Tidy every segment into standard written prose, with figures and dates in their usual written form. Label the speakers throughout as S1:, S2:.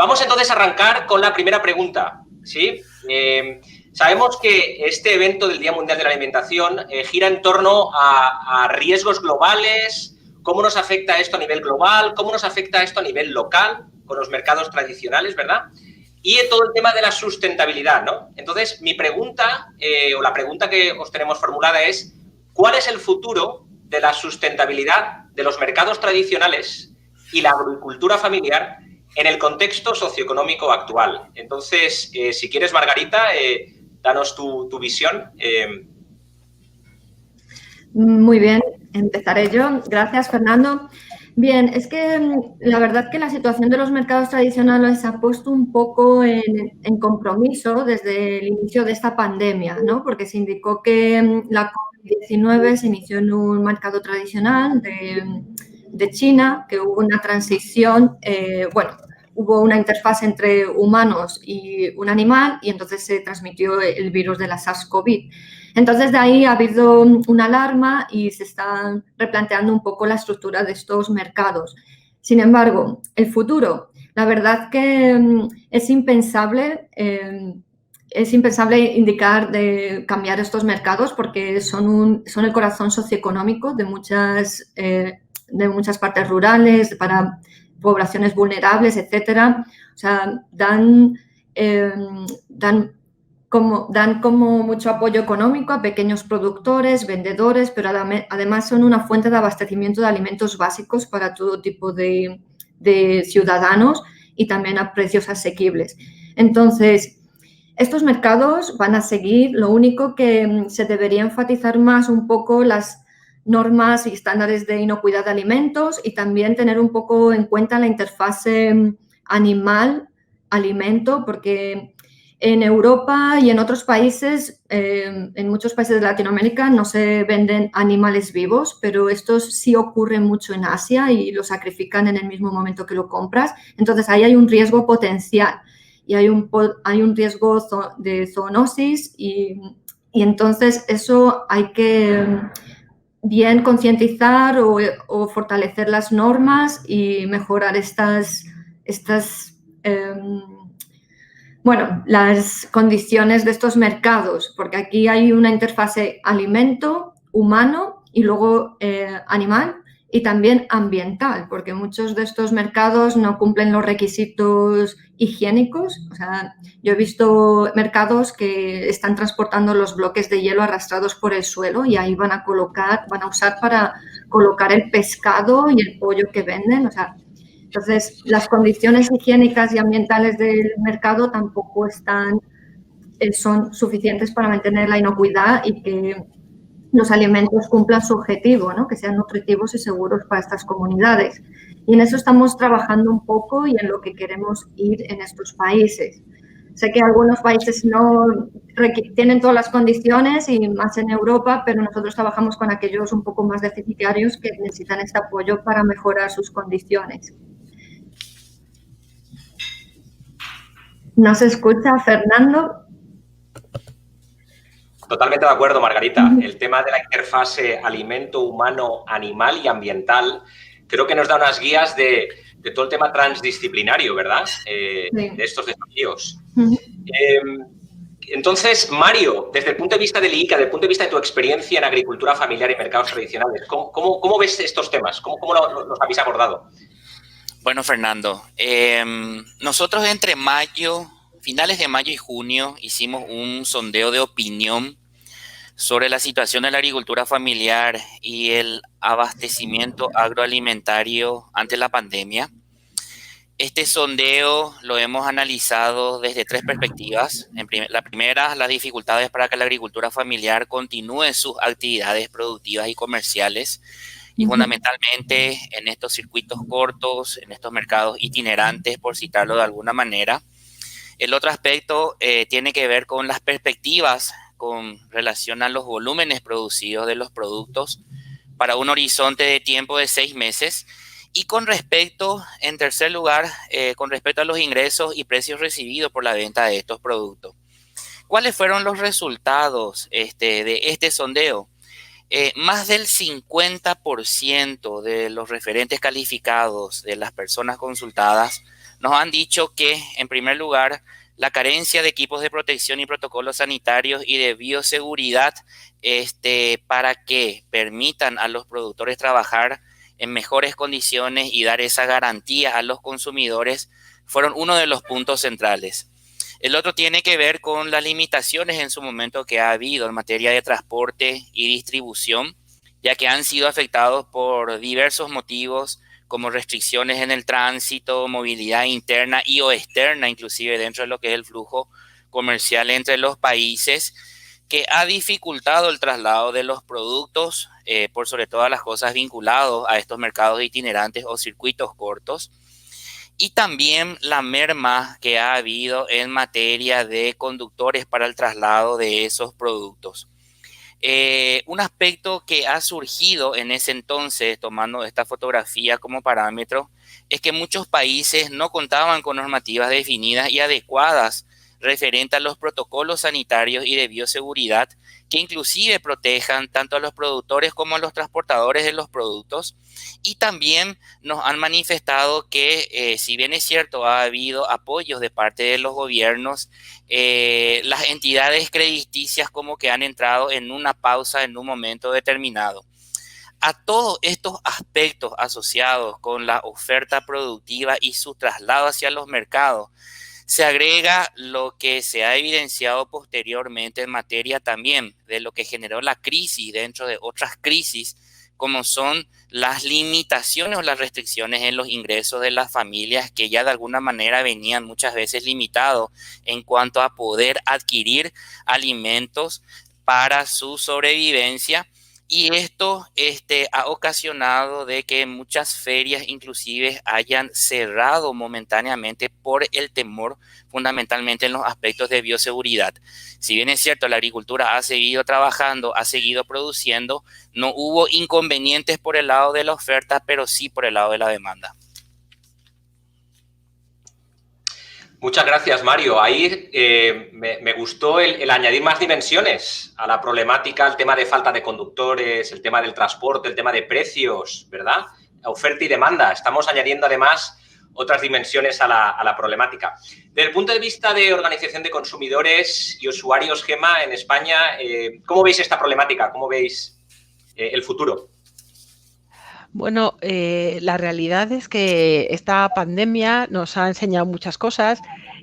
S1: Vamos entonces a arrancar con la primera pregunta, ¿sí? Sabemos que este evento del Día Mundial de la Alimentación gira en torno a riesgos globales, cómo nos afecta esto a nivel global, cómo nos afecta esto a nivel local, con los mercados tradicionales, ¿verdad? Y todo el tema de la sustentabilidad, ¿no? Entonces, mi pregunta, o la pregunta que os tenemos formulada es, ¿cuál es el futuro de la sustentabilidad de los mercados tradicionales y la agricultura familiar en el contexto socioeconómico actual? Entonces, si quieres, Margarita, danos tu visión.
S2: Muy bien, empezaré yo. Gracias, Fernando. Bien, es que la verdad que la situación de los mercados tradicionales se ha puesto un poco en compromiso desde el inicio de esta pandemia, ¿no? Porque se indicó que la COVID-19 se inició en un mercado tradicional de China, que hubo una transición, hubo una interfaz entre humanos y un animal y entonces se transmitió el virus de la SARS-CoV. Entonces, de ahí ha habido una alarma y se está replanteando un poco la estructura de estos mercados. Sin embargo, el futuro, la verdad que es impensable indicar de cambiar estos mercados porque son el corazón socioeconómico de muchas partes rurales, para poblaciones vulnerables, etcétera. O sea, dan como mucho apoyo económico a pequeños productores, vendedores, pero además son una fuente de abastecimiento de alimentos básicos para todo tipo de ciudadanos y también a precios asequibles. Entonces, estos mercados van a seguir, lo único que se debería enfatizar más un poco las normas y estándares de inocuidad de alimentos y también tener un poco en cuenta la interfase animal-alimento, porque en Europa y en otros países, en muchos países de Latinoamérica, no se venden animales vivos, pero esto sí ocurre mucho en Asia y lo sacrifican en el mismo momento que lo compras. Entonces, ahí hay un riesgo potencial y hay un riesgo de zoonosis y entonces eso hay que bien concientizar o fortalecer las normas y mejorar las condiciones de estos mercados, porque aquí hay una interfase alimento, humano y luego animal y también ambiental, porque muchos de estos mercados no cumplen los requisitos higiénicos. O sea, yo he visto mercados que están transportando los bloques de hielo arrastrados por el suelo y ahí van a usar para colocar el pescado y el pollo que venden. O sea, entonces, las condiciones higiénicas y ambientales del mercado tampoco son suficientes para mantener la inocuidad y que los alimentos cumplan su objetivo, ¿no? Que sean nutritivos y seguros para estas comunidades. Y en eso estamos trabajando un poco y en lo que queremos ir en estos países. Sé que algunos países no tienen todas las condiciones y más en Europa, pero nosotros trabajamos con aquellos un poco más deficitarios que necesitan este apoyo para mejorar sus condiciones. ¿No se escucha, Fernando?
S1: Totalmente de acuerdo, Margarita. El tema de la interfase alimento humano, animal y ambiental creo que nos da unas guías de todo el tema transdisciplinario, ¿verdad?
S2: Sí.
S1: De estos desafíos. Entonces, Mario, desde el punto de vista del IICA, desde el punto de vista de tu experiencia en agricultura familiar y mercados tradicionales, ¿cómo ves estos temas? ¿Cómo los habéis abordado?
S3: Bueno, Fernando, nosotros finales de mayo y junio, hicimos un sondeo de opinión sobre la situación de la agricultura familiar y el abastecimiento agroalimentario ante la pandemia. Este sondeo lo hemos analizado desde 3 perspectivas. La primera, las dificultades para que la agricultura familiar continúe sus actividades productivas y comerciales, y fundamentalmente en estos circuitos cortos, en estos mercados itinerantes, por citarlo de alguna manera. El otro aspecto tiene que ver con las perspectivas con relación a los volúmenes producidos de los productos para un horizonte de tiempo de 6 meses. Y en tercer lugar, con respecto a los ingresos y precios recibidos por la venta de estos productos. ¿Cuáles fueron los resultados de este sondeo? Más del 50% de los referentes calificados de las personas consultadas nos han dicho que, en primer lugar, la carencia de equipos de protección y protocolos sanitarios y de bioseguridad para que permitan a los productores trabajar en mejores condiciones y dar esa garantía a los consumidores fueron uno de los puntos centrales. El otro tiene que ver con las limitaciones en su momento que ha habido en materia de transporte y distribución, ya que han sido afectados por diversos motivos como restricciones en el tránsito, movilidad interna y o externa, inclusive dentro de lo que es el flujo comercial entre los países, que ha dificultado el traslado de los productos, por sobre todas las cosas vinculados a estos mercados itinerantes o circuitos cortos, y también la merma que ha habido en materia de conductores para el traslado de esos productos. Un aspecto que ha surgido en ese entonces, tomando esta fotografía como parámetro, es que muchos países no contaban con normativas definidas y adecuadas referente a los protocolos sanitarios y de bioseguridad que inclusive protejan tanto a los productores como a los transportadores de los productos. Y también nos han manifestado que, si bien es cierto, ha habido apoyos de parte de los gobiernos, las entidades crediticias como que han entrado en una pausa en un momento determinado. A todos estos aspectos asociados con la oferta productiva y su traslado hacia los mercados, se agrega lo que se ha evidenciado posteriormente en materia también de lo que generó la crisis dentro de otras crisis, como son las limitaciones o las restricciones en los ingresos de las familias que ya de alguna manera venían muchas veces limitados en cuanto a poder adquirir alimentos para su sobrevivencia. Y esto ha ocasionado de que muchas ferias inclusive hayan cerrado momentáneamente por el temor fundamentalmente en los aspectos de bioseguridad. Si bien es cierto, la agricultura ha seguido trabajando, ha seguido produciendo, no hubo inconvenientes por el lado de la oferta, pero sí por el lado de la demanda.
S1: Muchas gracias, Mario. Ahí me gustó el añadir más dimensiones a la problemática, el tema de falta de conductores, el tema del transporte, el tema de precios, ¿verdad? Oferta y demanda. Estamos añadiendo además otras dimensiones a la problemática. Desde el punto de vista de organización de consumidores y usuarios, Gemma, en España, ¿cómo veis esta problemática? ¿Cómo veis el futuro?
S4: Bueno, la realidad es que esta pandemia nos ha enseñado muchas cosas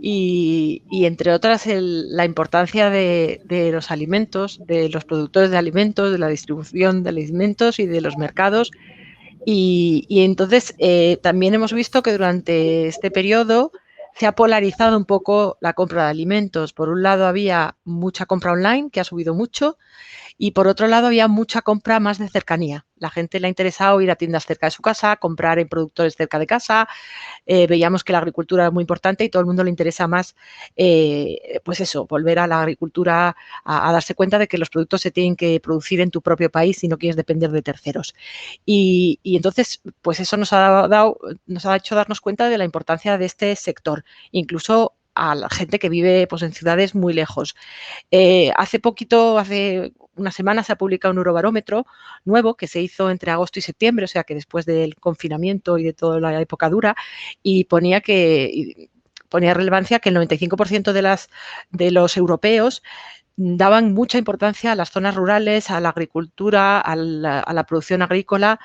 S4: y entre otras la importancia de los alimentos, de los productores de alimentos, de la distribución de alimentos y de los mercados. Y entonces también hemos visto que durante este periodo se ha polarizado un poco la compra de alimentos. Por un lado había mucha compra online, que ha subido mucho, y por otro lado había mucha compra más de cercanía. La gente le ha interesado ir a tiendas cerca de su casa, comprar en productores cerca de casa. Veíamos que la agricultura es muy importante y todo el mundo le interesa más, pues eso, volver a la agricultura, a darse cuenta de que los productos se tienen que producir en tu propio país si no quieres depender de terceros. Y entonces, pues eso nos ha hecho darnos cuenta de la importancia de este sector, incluso a la gente que vive pues, en ciudades muy lejos. Hace una semana se ha publicado un Eurobarómetro nuevo que se hizo entre agosto y septiembre, o sea que después del confinamiento y de toda la época dura, y ponía relevancia que el 95% de los europeos daban mucha importancia a las zonas rurales, a la agricultura, a la producción agrícola.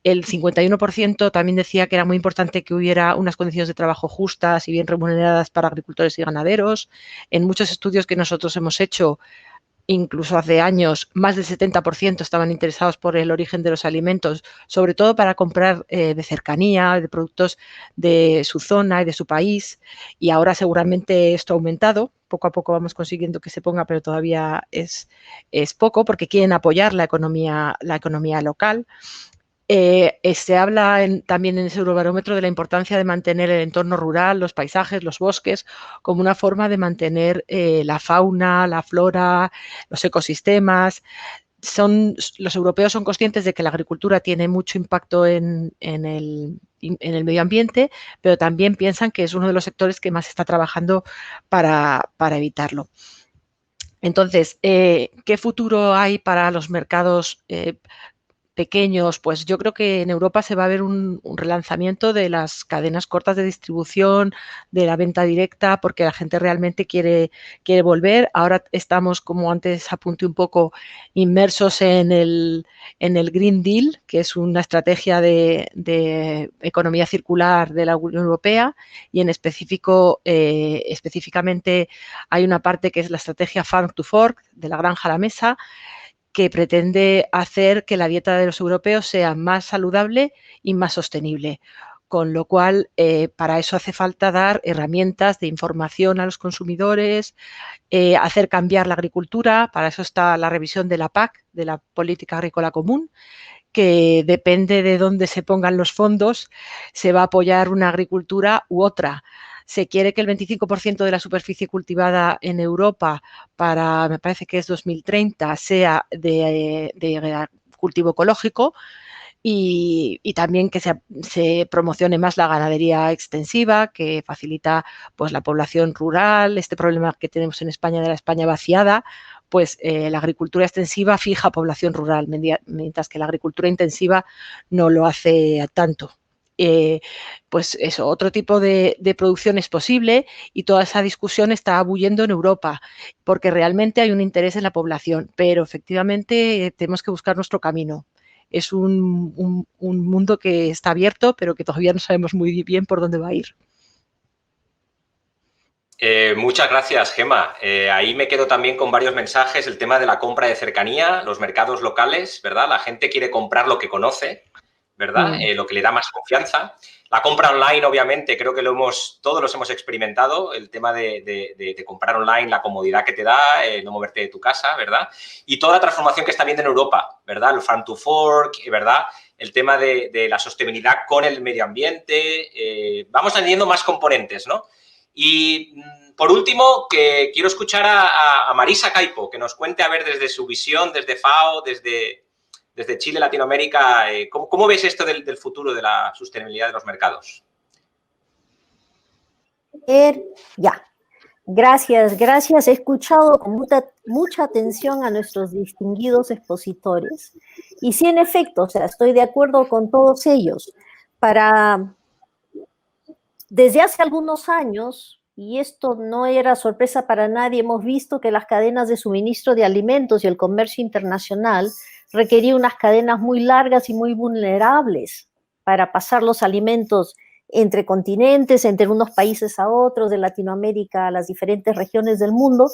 S4: El 51% también decía que era muy importante que hubiera unas condiciones de trabajo justas y bien remuneradas para agricultores y ganaderos. En muchos estudios que nosotros hemos hecho, incluso hace años, más del 70% estaban interesados por el origen de los alimentos, sobre todo para comprar de cercanía, de productos de su zona y de su país. Y ahora seguramente esto ha aumentado. Poco a poco vamos consiguiendo que se ponga, pero todavía es poco porque quieren apoyar la economía local. Se habla también en ese Eurobarómetro de la importancia de mantener el entorno rural, los paisajes, los bosques, como una forma de mantener la fauna, la flora, los ecosistemas. Los europeos son conscientes de que la agricultura tiene mucho impacto en el medio ambiente, pero también piensan que es uno de los sectores que más está trabajando para evitarlo. Entonces, ¿qué futuro hay para los mercados pequeños, pues yo creo que en Europa se va a ver un relanzamiento de las cadenas cortas de distribución, de la venta directa, porque la gente realmente quiere volver. Ahora estamos, como antes apunté un poco, inmersos en el Green Deal, que es una estrategia de economía circular de la Unión Europea, y en específico, específicamente hay una parte que es la estrategia Farm to Fork, de la granja a la mesa, que pretende hacer que la dieta de los europeos sea más saludable y más sostenible. Con lo cual, para eso hace falta dar herramientas de información a los consumidores, hacer cambiar la agricultura. Para eso está la revisión de la PAC, de la Política Agrícola Común, que depende de dónde se pongan los fondos, se va a apoyar una agricultura u otra. Se quiere que el 25% de la superficie cultivada en Europa para, me parece que es 2030, sea de cultivo ecológico, y también que se promocione más la ganadería extensiva, que facilita pues, la población rural, este problema que tenemos en España de la España vaciada. Pues la agricultura extensiva fija población rural, mientras que la agricultura intensiva no lo hace tanto. Pues eso, otro tipo de producción es posible, y toda esa discusión está bulliendo en Europa, porque realmente hay un interés en la población, pero efectivamente tenemos que buscar nuestro camino. Es un mundo que está abierto, pero que todavía no sabemos muy bien por dónde va a ir.
S1: Muchas gracias, Gemma. Ahí me quedo también con varios mensajes. El tema de la compra de cercanía, los mercados locales, ¿verdad? La gente quiere comprar lo que conoce, ¿verdad? Lo que le da más confianza. La compra online, obviamente, creo que todos los hemos experimentado. El tema de comprar online, la comodidad que te da, no moverte de tu casa, ¿verdad? Y toda la transformación que está viendo en Europa, ¿verdad? El Farm to Fork, ¿verdad? El tema de la sostenibilidad con el medio ambiente. Vamos añadiendo más componentes, ¿no? Y por último, que quiero escuchar a Marisa Caipo, que nos cuente, a ver, desde su visión, desde FAO, desde Chile, Latinoamérica, ¿cómo ves esto del futuro de la sostenibilidad de los mercados?
S5: Ya, gracias. He escuchado con mucha atención a nuestros distinguidos expositores. Y sí, en efecto, o sea, estoy de acuerdo con todos ellos. Desde hace algunos años, y esto no era sorpresa para nadie, hemos visto que las cadenas de suministro de alimentos y el comercio internacional requerían unas cadenas muy largas y muy vulnerables para pasar los alimentos entre continentes, entre unos países a otros, de Latinoamérica a las diferentes regiones del mundo.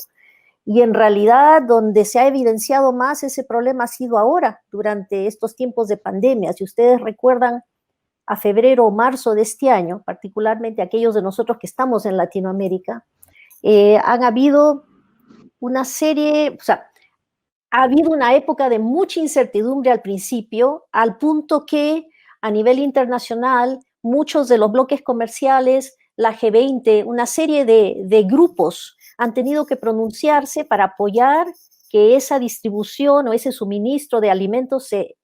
S5: Y en realidad, donde se ha evidenciado más ese problema ha sido ahora, durante estos tiempos de pandemia. Si ustedes recuerdan, a febrero o marzo de este año, particularmente aquellos de nosotros que estamos en Latinoamérica, han habido una serie, o sea, ha habido una época de mucha incertidumbre al principio, al punto que a nivel internacional muchos de los bloques comerciales, la G20, una serie de grupos han tenido que pronunciarse para apoyar que esa distribución o ese suministro de alimentos se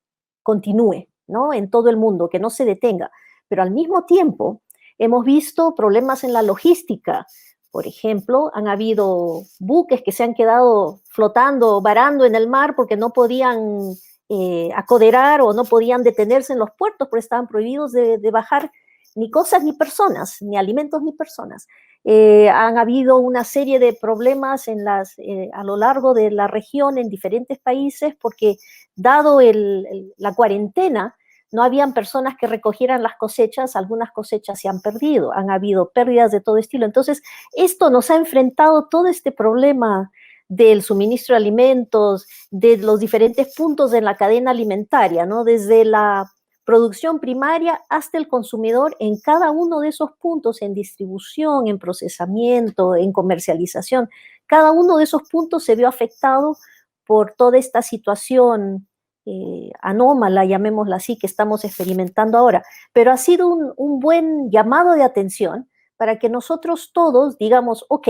S5: continúe, ¿no? En todo el mundo, que no se detenga. Pero al mismo tiempo hemos visto problemas en la logística. Por ejemplo, han habido buques que se han quedado flotando, varando en el mar porque no podían acoderar o no podían detenerse en los puertos porque estaban prohibidos de bajar ni cosas ni personas, ni alimentos ni personas. Han habido una serie de problemas a lo largo de la región en diferentes países porque, dado la cuarentena, no habían personas que recogieran las cosechas, algunas cosechas se han perdido, han habido pérdidas de todo estilo. Entonces, esto nos ha enfrentado todo este problema del suministro de alimentos, de los diferentes puntos en la cadena alimentaria, ¿no? Desde la producción primaria hasta el consumidor, en cada uno de esos puntos, en distribución, en procesamiento, en comercialización. Cada uno de esos puntos se vio afectado por toda esta situación anómala, llamémosla así, que estamos experimentando ahora. Pero ha sido un buen llamado de atención para que nosotros todos digamos, ok,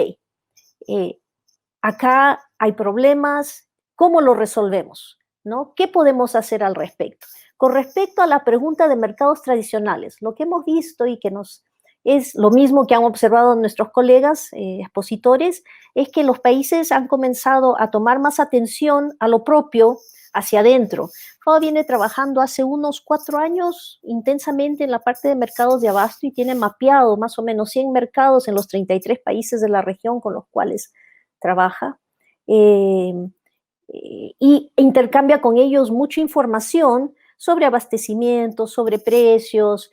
S5: acá hay problemas, ¿cómo lo resolvemos? ¿No? ¿Qué podemos hacer al respecto? Con respecto a la pregunta de mercados tradicionales, lo que hemos visto y que es lo mismo que han observado nuestros colegas expositores, es que los países han comenzado a tomar más atención a lo propio, hacia adentro. FAO viene trabajando hace unos 4 años intensamente en la parte de mercados de abasto y tiene mapeado más o menos 100 mercados en los 33 países de la región con los cuales trabaja. Y intercambia con ellos mucha información sobre abastecimiento, sobre precios.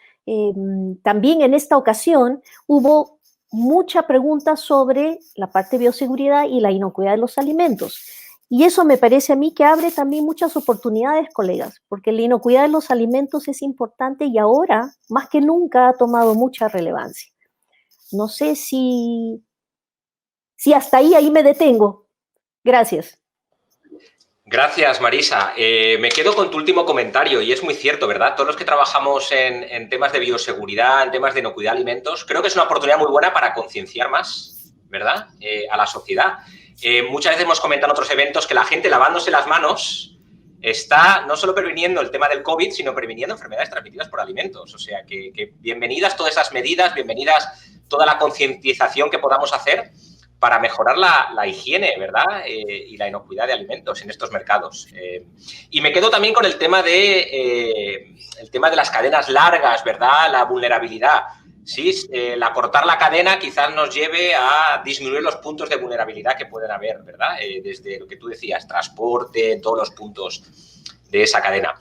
S5: También en esta ocasión hubo mucha pregunta sobre la parte de bioseguridad y la inocuidad de los alimentos. Y eso me parece a mí que abre también muchas oportunidades, colegas, porque la inocuidad de los alimentos es importante y ahora, más que nunca, ha tomado mucha relevancia. No sé si hasta ahí me detengo. Gracias.
S1: Gracias, Marisa. Me quedo con tu último comentario y es muy cierto, ¿verdad? Todos los que trabajamos en temas de bioseguridad, en temas de inocuidad de alimentos, creo que es una oportunidad muy buena para concienciar más, ¿verdad?, a la sociedad. Muchas veces hemos comentado en otros eventos que la gente lavándose las manos está no solo previniendo el tema del COVID, sino previniendo enfermedades transmitidas por alimentos. O sea, que bienvenidas todas esas medidas, bienvenidas toda la concientización que podamos hacer para mejorar la higiene, ¿verdad?, y la inocuidad de alimentos en estos mercados. Y me quedo también con el tema de las cadenas largas, ¿verdad?, la vulnerabilidad. Sí, el acortar la cadena quizás nos lleve a disminuir los puntos de vulnerabilidad que pueden haber, ¿verdad?, desde lo que tú decías, transporte, todos los puntos de esa cadena.